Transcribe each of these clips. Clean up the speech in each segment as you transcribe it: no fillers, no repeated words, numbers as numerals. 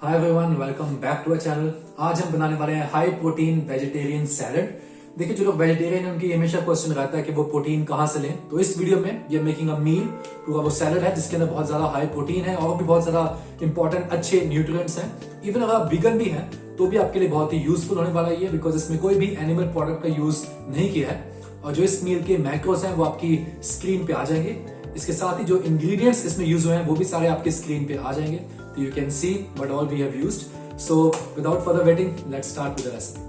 Hi everyone, welcome back to a channel. आज हम बनाने वाले हैं हाई प्रोटीन वेजिटेरियन सैलड। देखिए, जो लोग वेजिटेरियन हैं उनकी हमेशा क्वेश्चन रहता है कि वो प्रोटीन कहाँ से लें। तो इस वीडियो में ये मेकिंग अ मील पूरा वो सैलड है जिसके अंदर बहुत ज्यादा हाई प्रोटीन है और भी बहुत ज्यादा इंपॉर्टेंट अच्छे न्यूट्रिएंट्स हैं। इवन अगर आप वीगन भी हैं तो भी आपके लिए बहुत ही यूजफुल होने वाला है, बिकॉज इसमें कोई भी एनिमल प्रोडक्ट का यूज नहीं किया है। और जो इस मील के मैक्रोस हैं वो आपकी स्क्रीन पे आ जाएंगे। इसके साथ ही जो इंग्रेडिएंट्स इसमें यूज हुए हैं वो भी सारे आपके स्क्रीन पे आ जाएंगे, तो you can see what all we have used. So without further waiting, let's start with the recipe.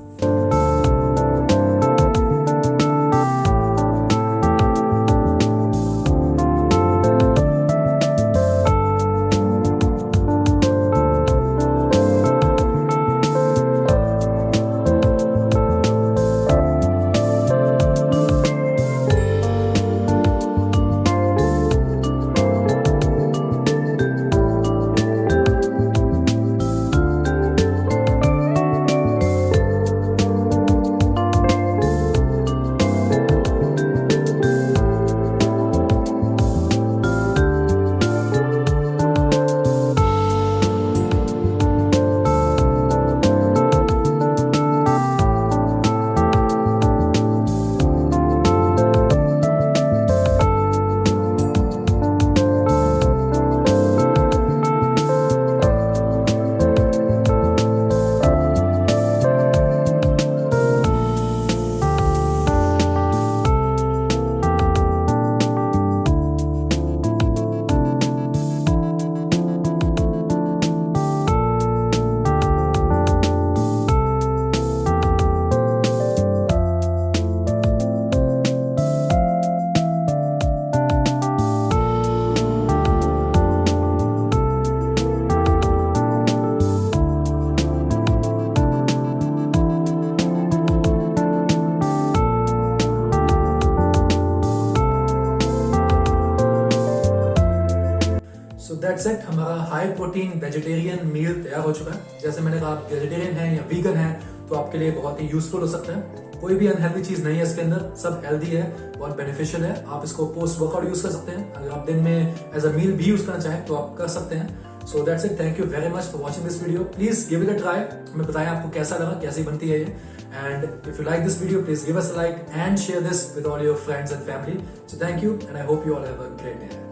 So that's it, हमारा हाई प्रोटीन वेजिटेरियन मील तैयार हो चुका है। जैसे मैंने कहा, आप वेजिटेरियन हैं या वीगन हैं तो आपके लिए बहुत ही यूजफुल हो सकता है। कोई भी अनहेल्दी चीज नहीं है इसके अंदर, सब हेल्दी है, बहुत बेनिफिशियल है। आप इसको पोस्ट वर्कआउट यूज कर सकते हैं। अगर आप दिन में एज अ मील भी यूज करना चाहें तो आप कर सकते हैं। सो that's it, thank you very much for watching this video. Please give it a try, हमें बताएं आपको कैसा लगा, कैसी बनती है ये। And if you like this video, please give us a like and share this with all your friends and family. So thank you and I hope you all have a great day.